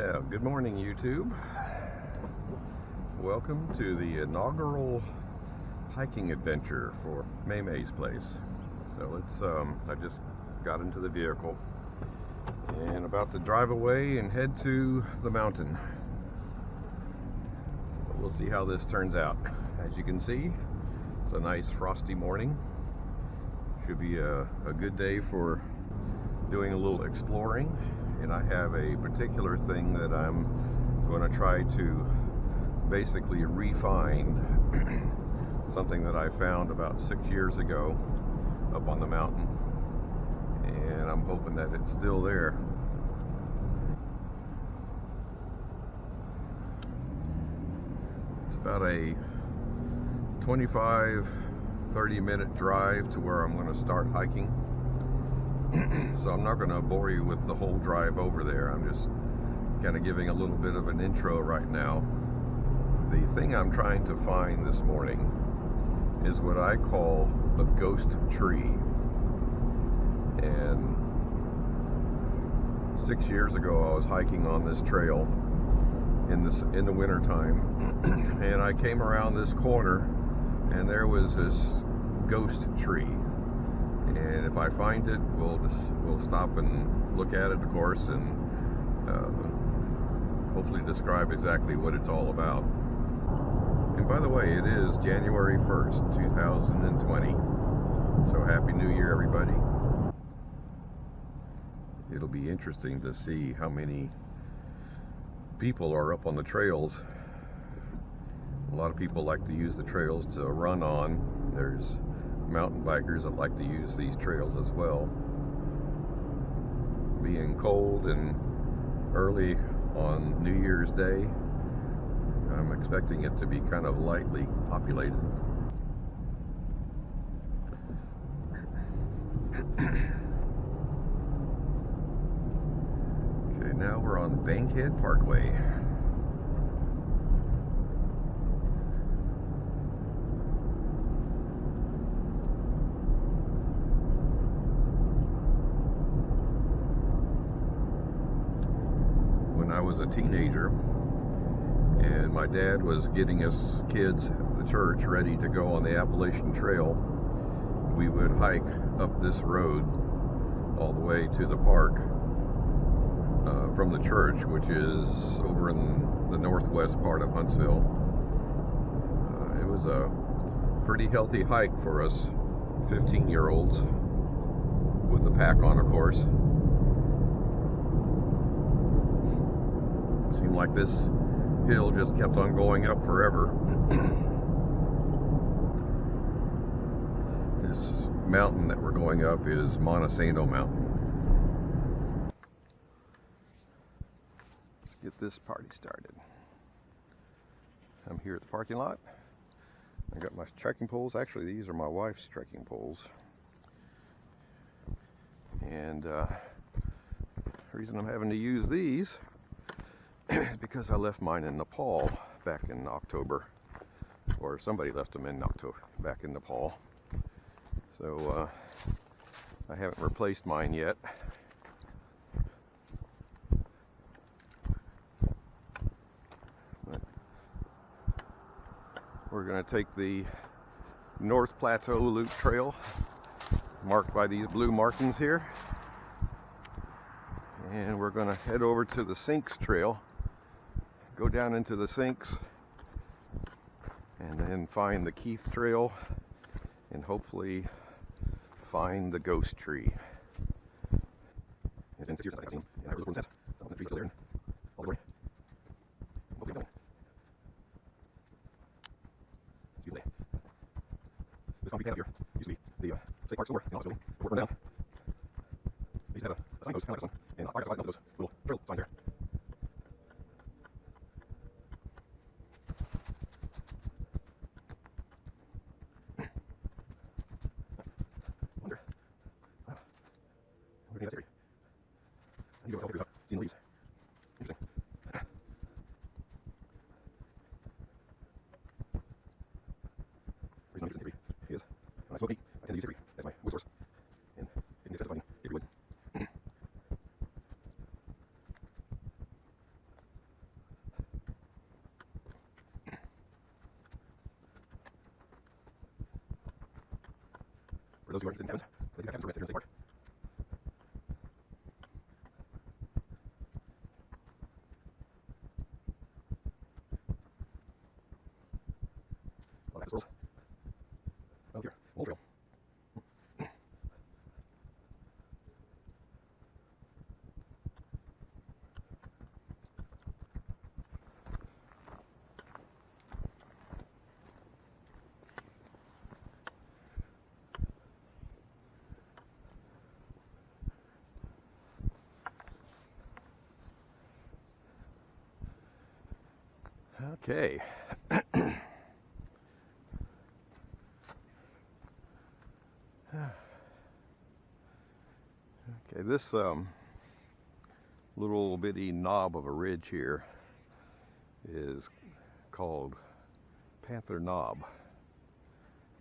Yeah, good morning, YouTube. Welcome to the inaugural hiking adventure for May's place. So I just got into the vehicle and about to drive away and head to the mountain. So we'll see how this turns out. As you can see, it's a nice frosty morning. Should be a good day for doing a little exploring. And I have a particular thing that I'm going to try to basically refine something that I found about 6 years ago up on the mountain, and I'm hoping that it's still there. It's about a 25-30 minute drive to where I'm going to start hiking. So I'm not going to bore you with the whole drive over there. I'm just kind of giving a little bit of an intro right now. The thing I'm trying to find this morning is what I call a ghost tree. And 6 years ago I was hiking on this trail in the winter time, and I came around this corner and there was this ghost tree. And if I find it, we'll stop and look at it, of course, and hopefully describe exactly what it's all about. And by the way, it is January 1st, 2020. So Happy New Year, everybody. It'll be interesting to see how many people are up on the trails. A lot of people like to use the trails to run on. There's mountain bikers that like to use these trails as well. Being cold and early on New Year's Day, I'm expecting it to be kind of lightly populated. Okay, now we're on Bankhead Parkway. I was a teenager and my dad was getting us kids at the church ready to go on the Appalachian Trail. We would hike up this road all the way to the park from the church, which is over in the northwest part of Huntsville. It was a pretty healthy hike for us 15-year-olds with a pack on, of course. Seemed like this hill just kept on going up forever. This mountain that we're going up is Monte Sano Mountain. Let's get this party started. I'm here at the parking lot. I got my trekking poles. Actually, these are my wife's trekking poles. And the reason I'm having to use these because I left mine in Nepal back in October, or somebody left them in October back in Nepal. So I haven't replaced mine yet. But we're going to take the North Plateau Loop Trail, marked by these blue markings here, and we're going to head over to the Sinks Trail. Go down into the sinks and then find the Keith Trail and hopefully find the ghost tree. It's been 6 years since I've seen him, and I really look for him since. So the tree's still there and all the way. Hopefully going. It's beautiful day. This concrete pad up here used to be the state park store in Huntsville before it burned down. They used to have a signpost kind of like this one, and I got those little trail signs there. I need to go without seeing the leaves. Interesting. The reason I'm using hickory is when I smoke meat, I tend to use hickory as my wood source. And it can be tested by hickory wood. For those who are interested in cabins, they do have cabins for rent here in State Park. A lot of squirrels. Oh, here, old trail. Okay. Okay, this little bitty knob of a ridge here is called Panther Knob,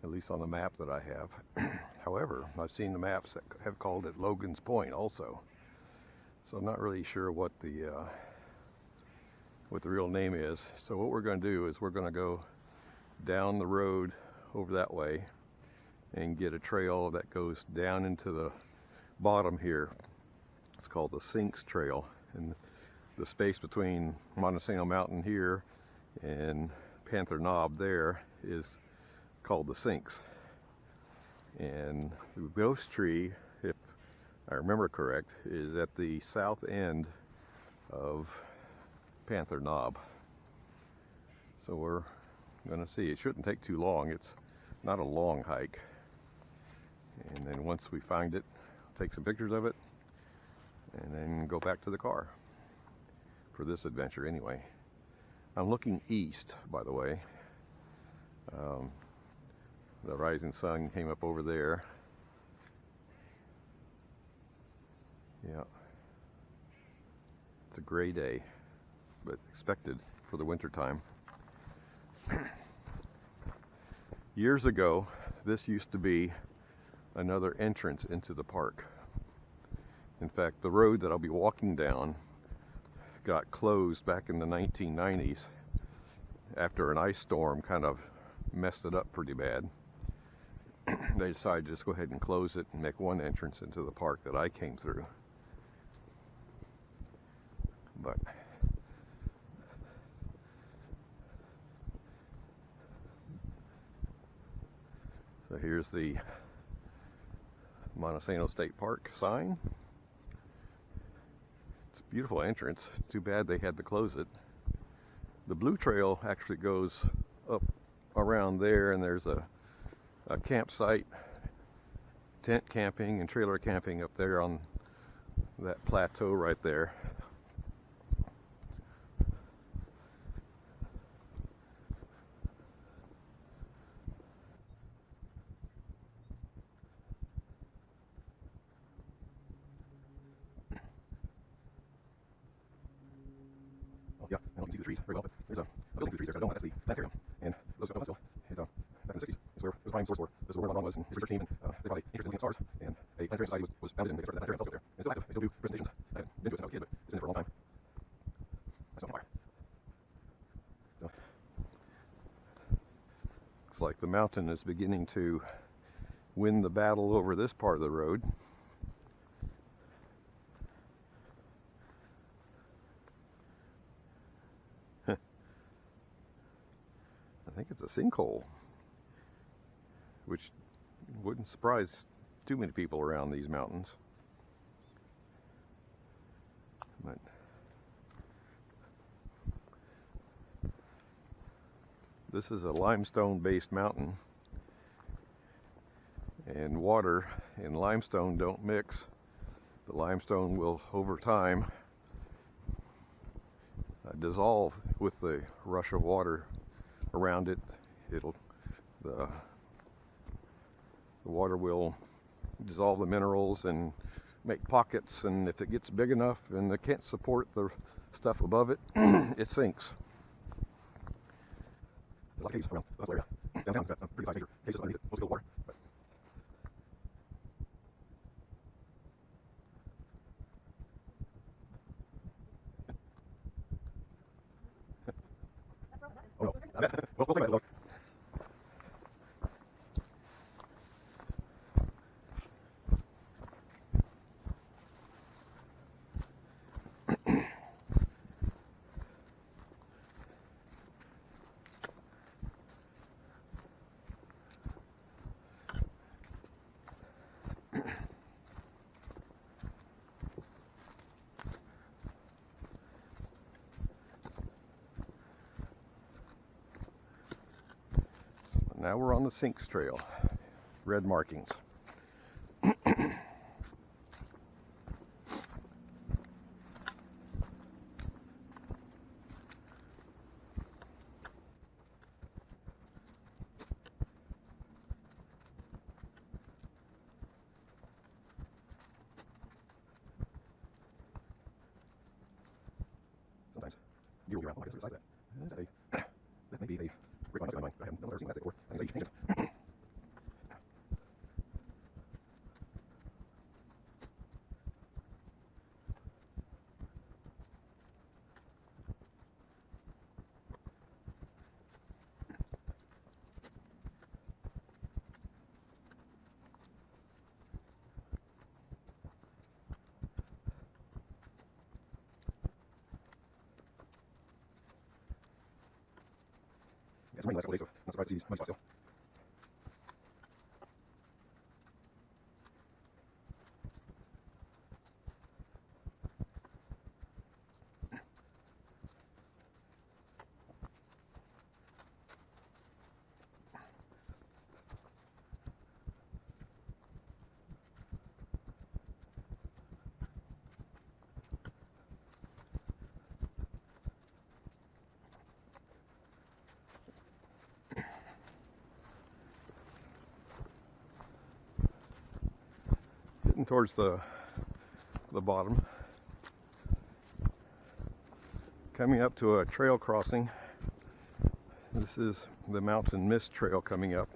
at least on the map that I have. However, I've seen the maps that have called it Logan's Point also, so I'm not really sure what the real name is. So what we're going to do is we're going to go down the road over that way and get a trail that goes down into the bottom here. It's called the Sinks Trail, and the space between Monte Sano Mountain here and Panther Knob there is called the Sinks. And the ghost tree, if I remember correct, is at the south end of Panther Knob. So we're going to see. It shouldn't take too long. It's not a long hike. And then once we find it, take some pictures of it and then go back to the car for this adventure anyway. I'm looking east, by the way. The rising sun came up over there. Yeah, it's a gray day, but expected for the winter time. Years ago, this used to be another entrance into the park. In fact, the road that I'll be walking down got closed back in the 1990s after an ice storm kind of messed it up pretty bad. They decided to just go ahead and close it and make one entrance into the park that I came through. But so here's the Monte Sano State Park sign. It's a beautiful entrance. Too bad they had to close it. The blue trail actually goes up around there, and there's a campsite, tent camping and trailer camping up there on that plateau right there. Yeah, I don't see the trees very well, but there's a building through the trees there, so I don't know. That's the planetarium. And those go to Huntsville. It's, back in the 60s, this is where the prime source for. This is where Ron was and his research team, and they probably interested in looking at stars. And a planetarium society was founded, and they started that planetarium telescope there. And it's still active. They still do presentations. I haven't been to it since I was a kid, but it's been there for a long time. That's on fire. So, looks like the mountain is beginning to win the battle over this part of the road. I think it's a sinkhole, which wouldn't surprise too many people around these mountains. But this is a limestone-based mountain, and water and limestone don't mix. The limestone will, over time, dissolve with the rush of water around it. The water will dissolve the minerals and make pockets, and if it gets big enough and it can't support the stuff above it, it sinks. There's lots of caves around this area. Downtown's got pretty high major caves underneath it, mostly filled with water. But oh no. Well, we'll take that look. Now we're on the Sinks Trail. Red markings. Sometimes deer will be around. Oh, I guess it's like that. That may be a great one. I haven't never seen that before. I think they change it. It's raining the last couple days, so I'm not surprised to see these muddy spots still. Getting towards the bottom. Coming up to a trail crossing. This is the Mountain Mist Trail coming up.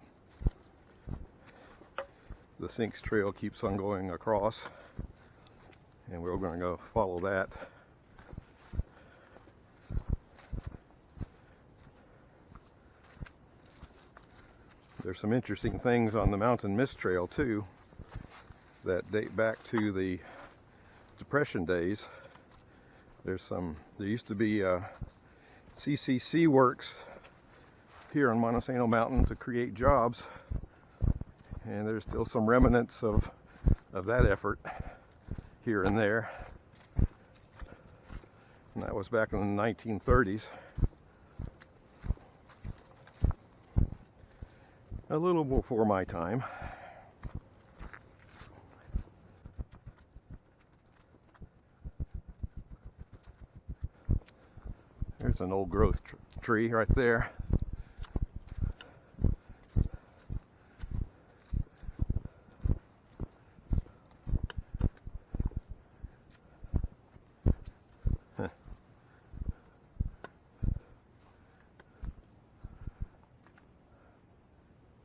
The Sinks Trail keeps on going across, and we're going to go follow that. There's some interesting things on the Mountain Mist Trail too that date back to the Depression days. There used to be CCC works here on Monte Sano Mountain to create jobs, and there's still some remnants of that effort here and there. And that was back in the 1930s. A little before my time. There's an old growth tree right there.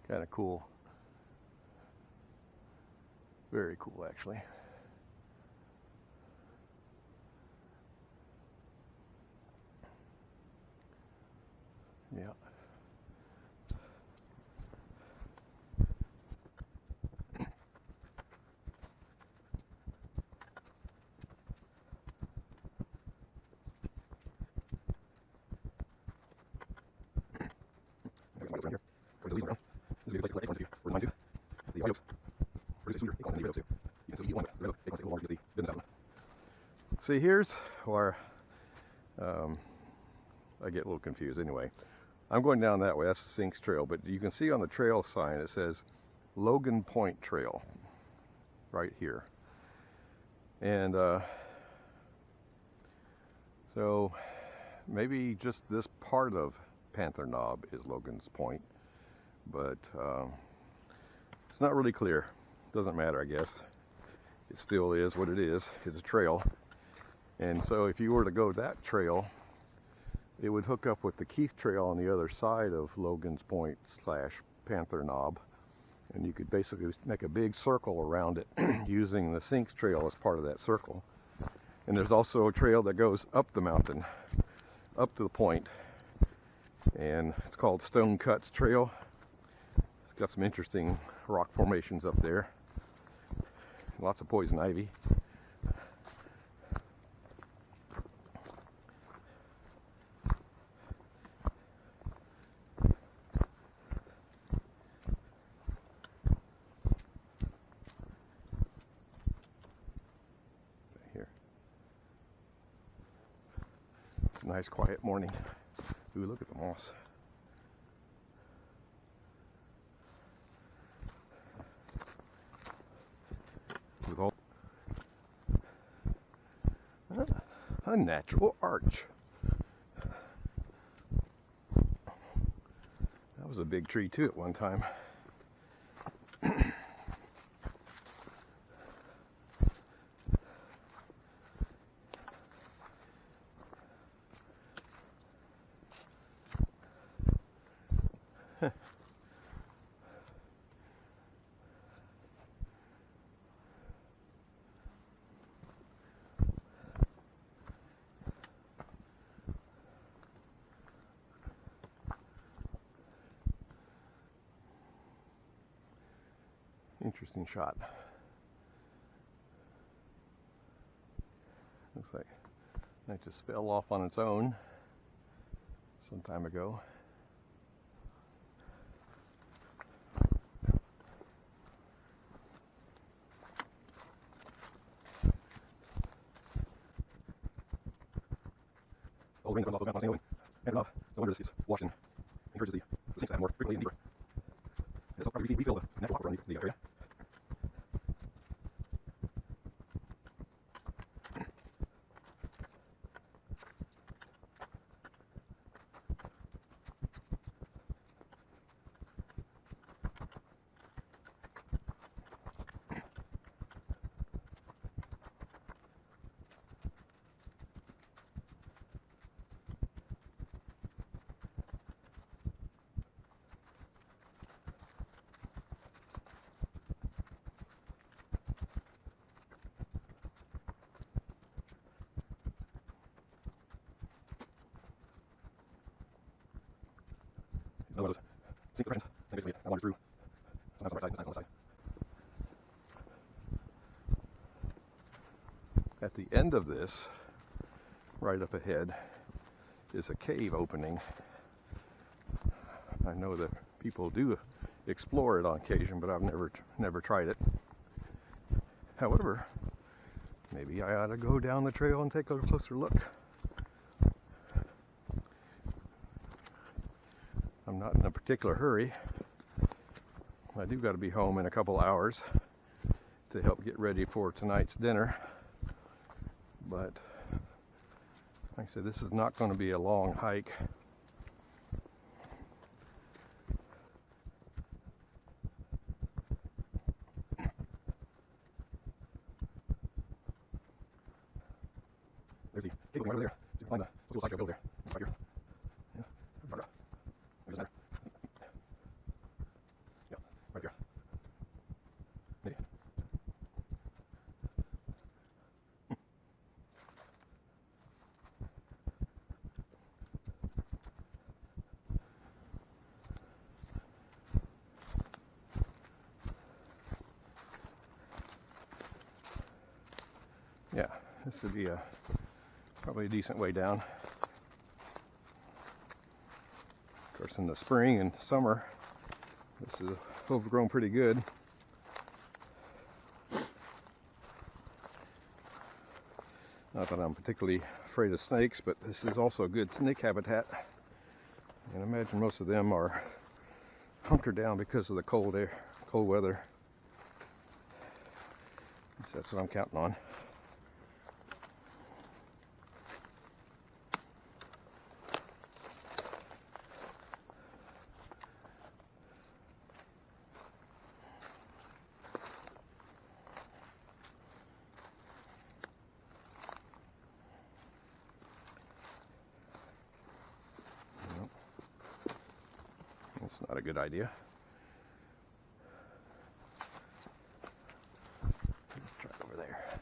Kind of cool. Very cool, actually. Yeah. See, here's where I get a little confused. Anyway, I'm going down that way. That's the Sinks Trail, but you can see on the trail sign it says Logan Point Trail right here. And so maybe just this part of Panther Knob is Logan's Point, but it's not really clear. Doesn't matter, I guess. It still is what it is. It's a trail. And so if you were to go that trail, it would hook up with the Keith Trail on the other side of Logan's Point / Panther Knob. And you could basically make a big circle around it using the Sinks Trail as part of that circle. And there's also a trail that goes up the mountain, up to the point. And it's called Stone Cuts Trail. It's got some interesting rock formations up there. Lots of poison ivy. Here. It's a nice quiet morning. Ooh, look at the moss. unnatural arch. That was a big tree too at one time. Interesting shot. Looks like it just fell off on its own some time ago. All the rain comes off the Monte Sano Mountain and no wonder this gets washed and encourages the sinks to have more frequently and deeper. This will probably refill the natural aquifer in the area. Another one of those sink depressions, and basically I wandered through, sometimes on the right side, sometimes on the side. At the end of this, right up ahead, is a cave opening. I know that people do explore it on occasion, but I've never tried it. However, maybe I ought to go down the trail and take a closer look. I'm not in a particular hurry. I do got to be home in a couple hours to help get ready for tonight's dinner. But like I said, this is not going to be a long hike. There's the cable right over there. So you can climb the little side trail over there. It's right here. Yeah, right there. It doesn't matter. Yeah, right here. Maybe. Yeah, this would be probably a decent way down. Of course, in the spring and summer, this is overgrown pretty good. Not that I'm particularly afraid of snakes, but this is also a good snake habitat. And I imagine most of them are hunkered down because of the cold weather. So that's what I'm counting on. That's not a good idea. Let's try over there.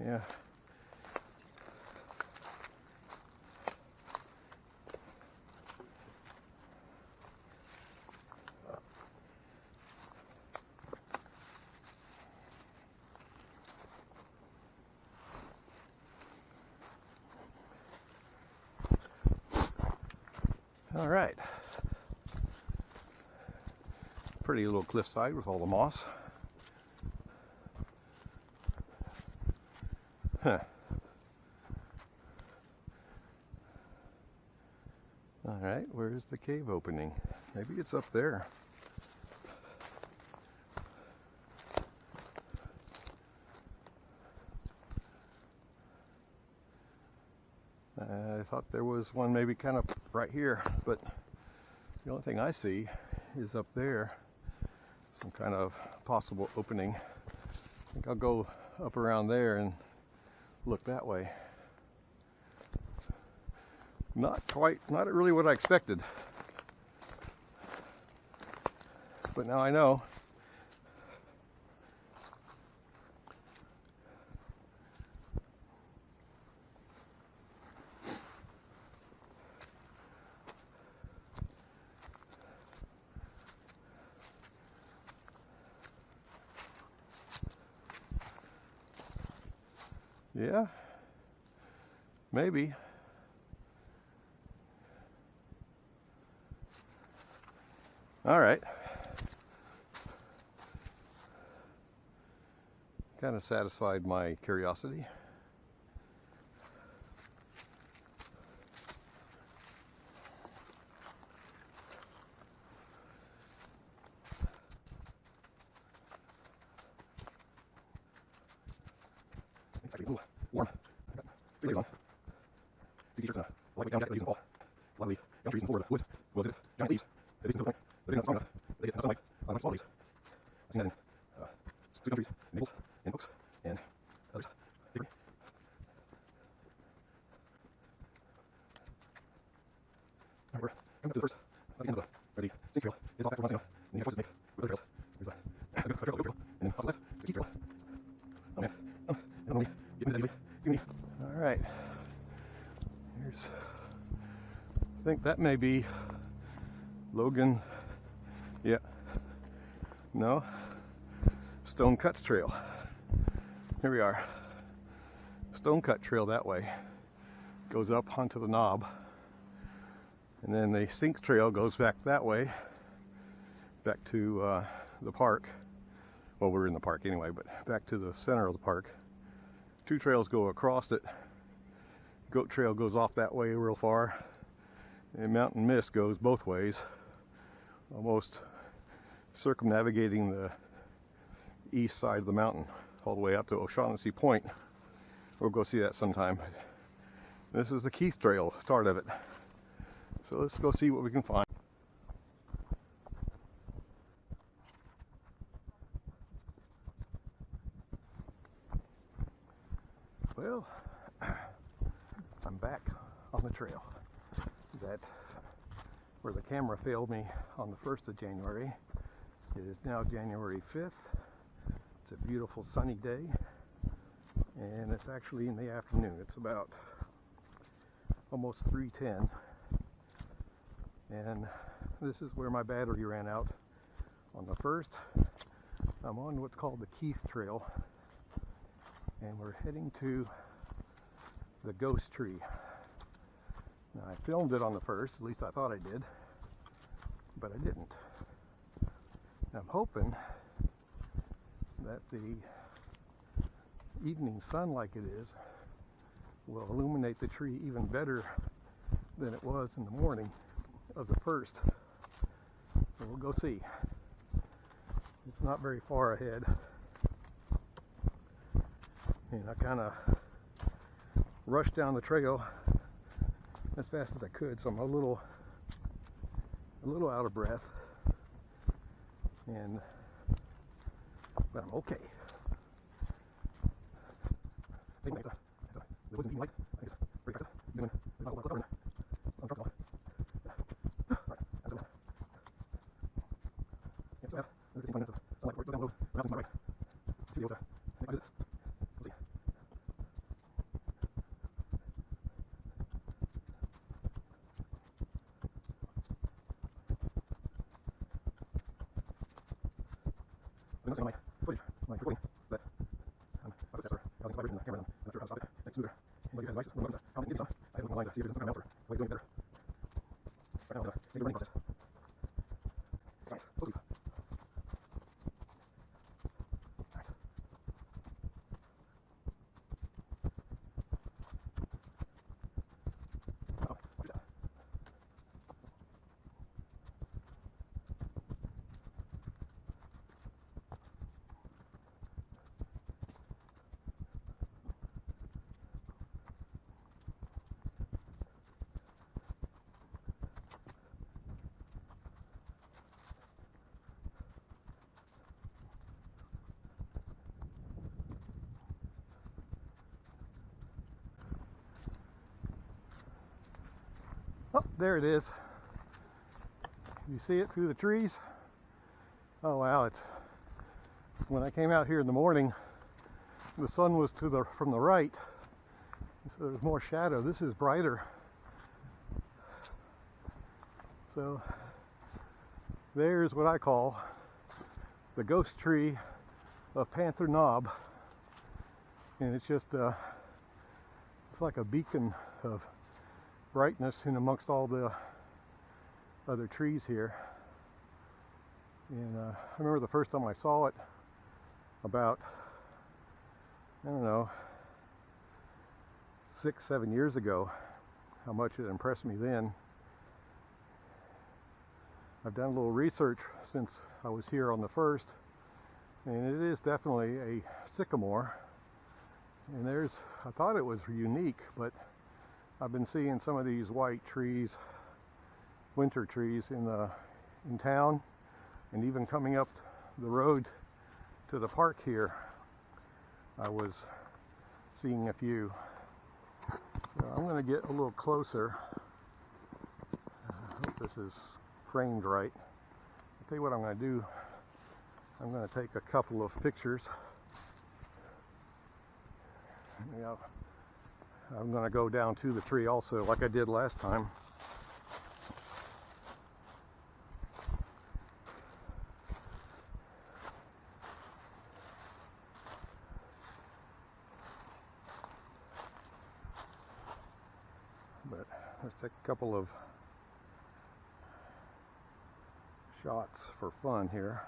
Yeah. All right. Pretty little cliffside with all the moss. Huh. All right, where's the cave opening? Maybe it's up there. I thought there was one maybe kind of right here, but the only thing I see is up there, some kind of possible opening. I think I'll go up around there and look that way. Not really what I expected, but now I know. Yeah, maybe. All right. Kind of satisfied my curiosity. It's actually a little warm. I got 3 days on. 2 t-shirts and a lightweight down jacket for using the fall. A lot of the young trees in the floor of the woods will exhibit giant leaves. They leave to the point, but they're not strong enough. They get enough sunlight on small leaves. I've seen that in sweet gum trees, maples, and oaks, and others. Hickory. Alright, we're coming up to the first, the end of where the Sink Trail is off back to Monte Sano, and you have choices to make with other trails. There's a good trail, a trail, and then off the left, it's a Keith Trail. Oh man, I don't really get into that easily. Alright, here's, I think that may be Logan, yeah, no, Stone Cuts Trail. Here we are. Stone Cut Trail that way. Goes up onto the knob. And then the Sink Trail goes back that way. Back to the park. Well, we're in the park anyway, but back to the center of the park. 2 trails go across it. Goat Trail goes off that way real far. And Mountain Mist goes both ways. Almost circumnavigating the east side of the mountain all the way up to O'Shaughnessy Point. We'll go see that sometime. This is the Keith Trail, start of it. So let's go see what we can find. Well, I'm back on the trail. That where the camera failed me on the 1st of January. It is now January 5th. It's a beautiful sunny day, and it's actually in the afternoon. It's about almost 3:10, and this is where my battery ran out on the 1st. I'm on what's called the Keith Trail, and we're heading to the Ghost Tree. Now, I filmed it on the 1st, at least I thought I did, but I didn't. And I'm hoping that the evening sun, like it is, will illuminate the tree even better than it was in the morning of the 1st. So we'll go see. It's not very far ahead, and I kind of rushed down the trail as fast as I could, so I'm a little out of breath, but I'm okay. I think the woods and light. I think it's pretty effective. Doing a lot of on the truck. Alright, that's it. Yeah, so I have another 15 minutes of sunlight before it goes down the road, around to my right. To be able to make my visit. We'll see. I've been noticing on my footage, my recording, that my footsteps are causing vibration in the camera, and I'm not sure how to stop it. Make it smoother. Anybody has advice? Comment maybe some. I haven't looked online to see if there's some kind of else or way of doing it better. Right now, it's a learning process. Alright, we'll see. Alright. Oh, watch that. Oh, there it is. You see it through the trees? Oh wow, it's when I came out here in the morning, the sun was from the right, so there's more shadow. This is brighter. So there's what I call the ghost tree of Panther Knob, and it's just it's like a beacon of brightness in amongst all the other trees here. And I remember the first time I saw it about, I don't know, 6-7 years ago, how much it impressed me then. I've done a little research since I was here on the first, and it is definitely a sycamore. And I thought it was unique, but I've been seeing some of these white trees, winter trees in town, and even coming up the road to the park here, I was seeing a few. So I'm going to get a little closer. I hope this is framed right. I'll tell you what I'm going to do. I'm going to take a couple of pictures. Yeah, I'm going to go down to the tree also, like I did last time. But let's take a couple of shots for fun here.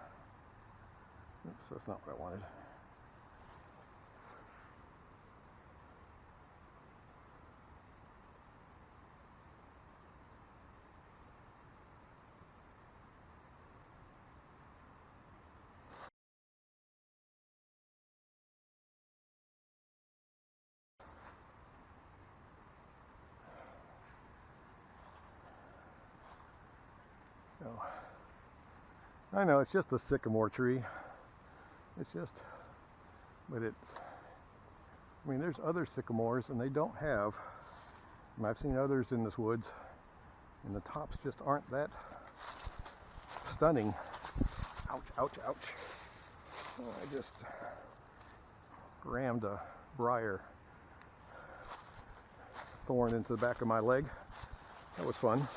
Oops, that's not what I wanted. So, I know it's just a sycamore tree. It's just, but I mean, there's other sycamores and they don't have, and I've seen others in this woods, and the tops just aren't that stunning. Ouch, ouch, ouch. Oh, I just rammed a briar thorn into the back of my leg. That was fun.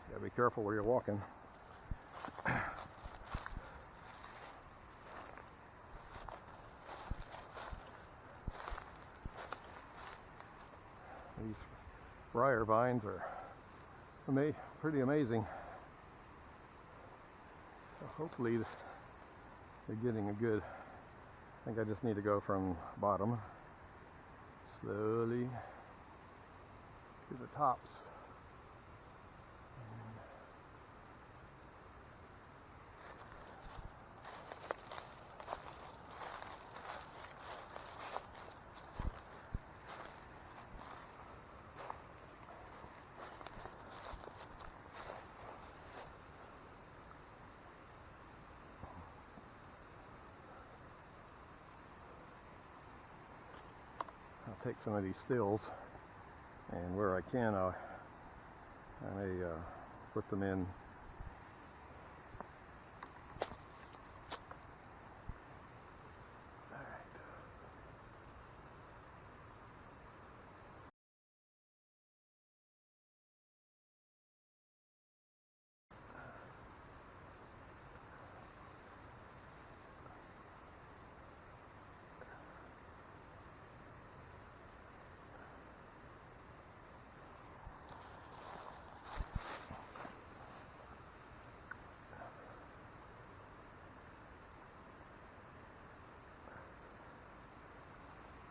Gotta be careful where you're walking. These briar vines are pretty amazing. So hopefully they're getting a good, I think I just need to go from bottom slowly to the tops. I'll take some of these stills, and where I can, I may put them in.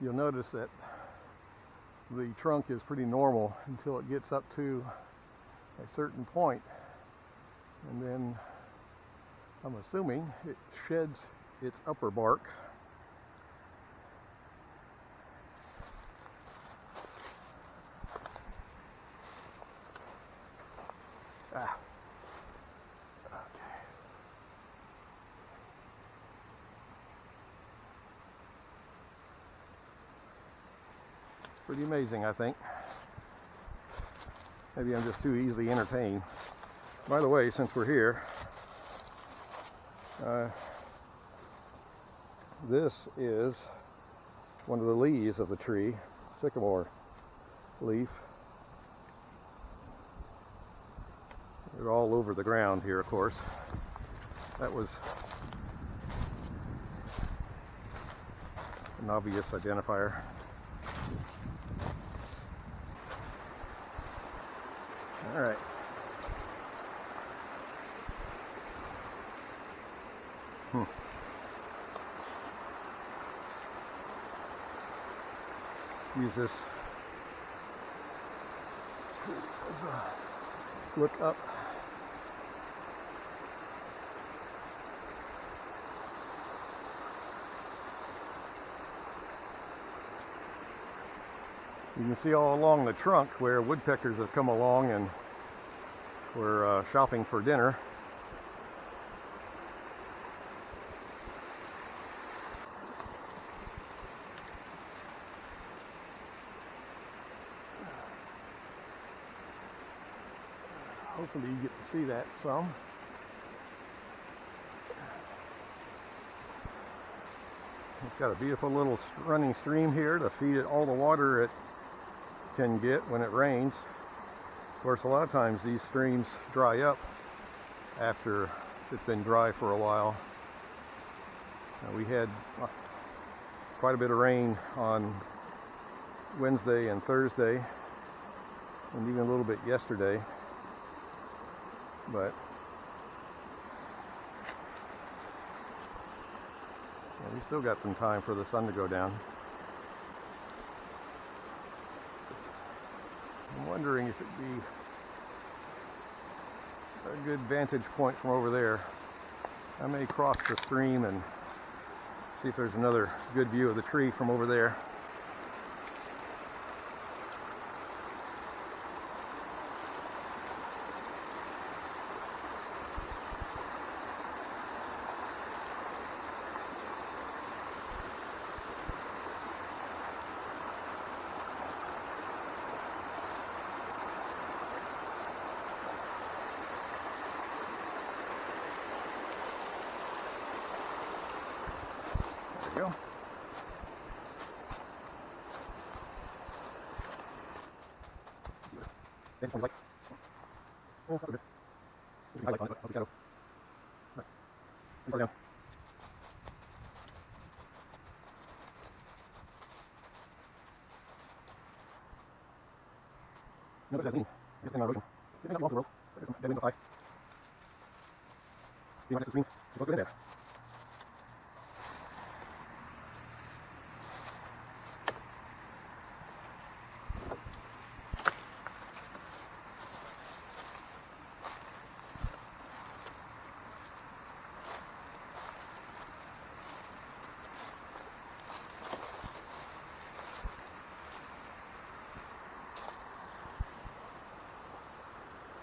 You'll notice that the trunk is pretty normal until it gets up to a certain point, and then I'm assuming it sheds its upper bark. Okay. It's pretty amazing, I think. Maybe I'm just too easily entertained. By the way, since we're here, this is one of the leaves of the tree, sycamore leaf. They're all over the ground here, of course. That was an obvious identifier. All right. Use this as a look up. You can see all along the trunk where woodpeckers have come along and were shopping for dinner. Hopefully you get to see that some. It's got a beautiful little running stream here to feed it all the water it can get when it rains. Of course, a lot of times these streams dry up after it's been dry for a while. We had quite a bit of rain on Wednesday and Thursday, and even a little bit yesterday. But we still got some time for the sun to go down. I'm wondering if it'd be a good vantage point from over there. I may cross the stream and see if there's another good view of the tree from over there. Go.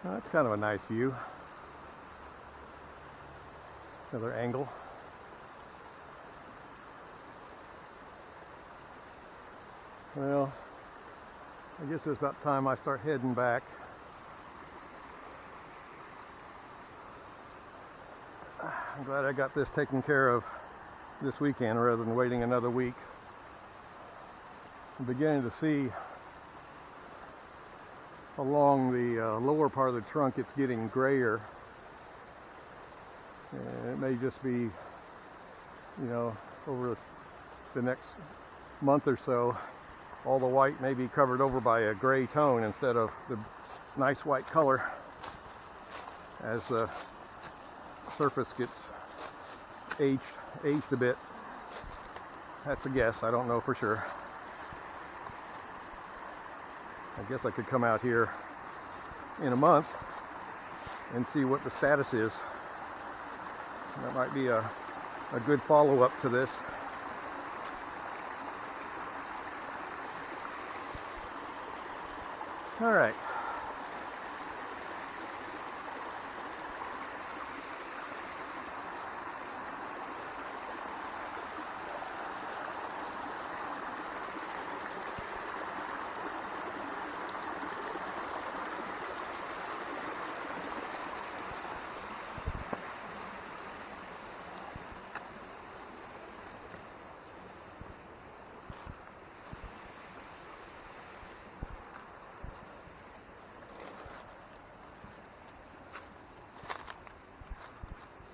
That's kind of a nice view. Another angle. Well, I guess it's about time I start heading back. I'm glad I got this taken care of this weekend rather than waiting another week. I'm beginning to see along the lower part of the trunk it's getting grayer. And it may just be, over the next month or so, all the white may be covered over by a gray tone instead of the nice white color as the surface gets aged a bit. That's a guess, I don't know for sure. I guess I could come out here in a month and see what the status is. That might be a good follow-up to this. All right.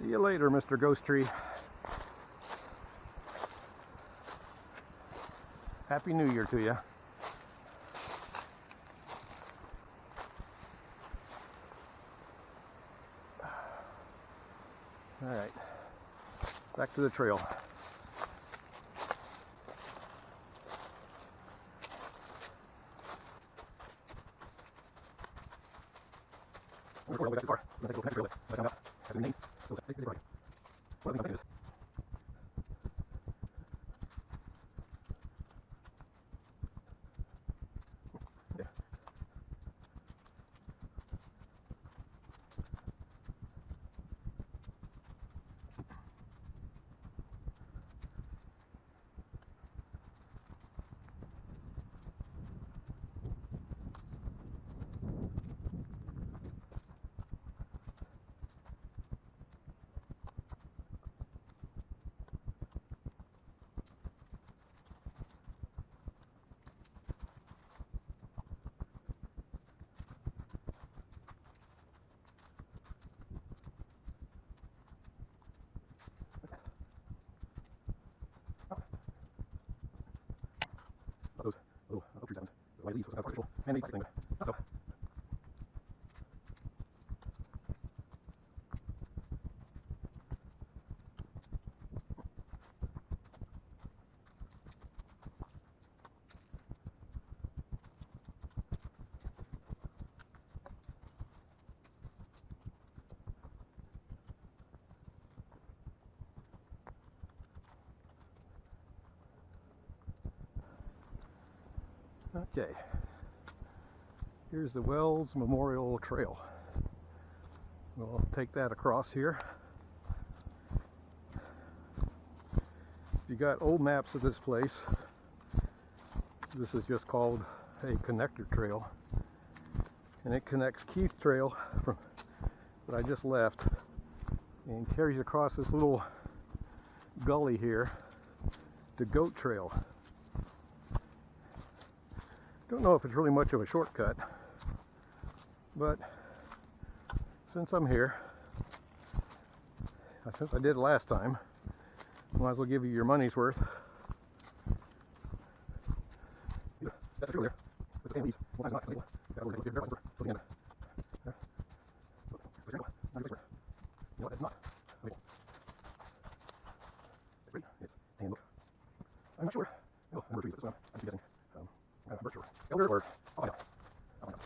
See you later, Mr. Ghost Tree. Happy New Year to you. All right, back to the trail. Those little tree stems, the white leaves, so it's kind of artificial man-made type thing, but not so. Okay, here's the Wells Memorial Trail. We'll take that across here. If you got old maps of this place, this is just called a connector trail, and it connects Keith Trail from that I just left and carries across this little gully here to Goat Trail. Don't know if it's really much of a shortcut, but since I'm here, since I did it last time, might as well give you your money's worth. That's true there. With the same leaves, one time's not illegal. That will be very till the end. You know what, that's not illegal. It's great. It's tan look. I'm not sure. No, number 3, but this one I'm guessing. I'm not sure. Elder or I'll find out. I'll find out.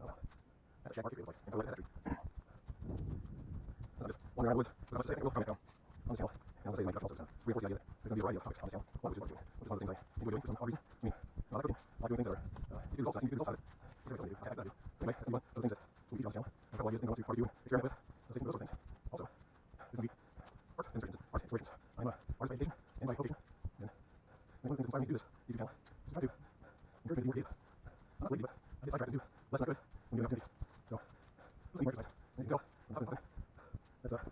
Oh, that's a shack market, it looks like. And I like that tree. I'm just wandering around the woods. So I was just saying, we'll come back down on this channel. And I'll say my introduction also reinforce the idea that there's going to be a variety of topics on this channel. One of which is one, which is one of the things I enjoy doing for some odd reason. I mean, I like cooking, I like doing things that are, you do results, I think you do results out of it. Which is what I do. Anyway, that's one of the things that we teach on this channel. I've got a couple ideas things I want to experiment with. So taking those sort of things. Also, there's going to be art installations, art installations. I'm a artist by education and by vocation. And one of the things that inspired me to do this YouTube channel is to try to encourage me to be more creative. I'm not lazy, but I get sidetracked to do less than I could when given opportunities. So, this is more exercise. And you can tell, I'm talking about it. That's a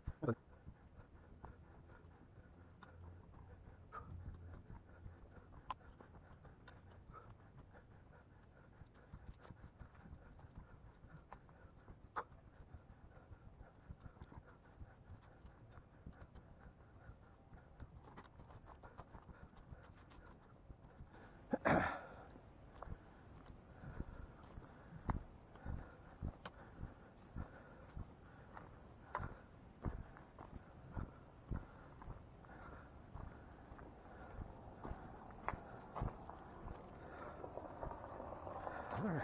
All right.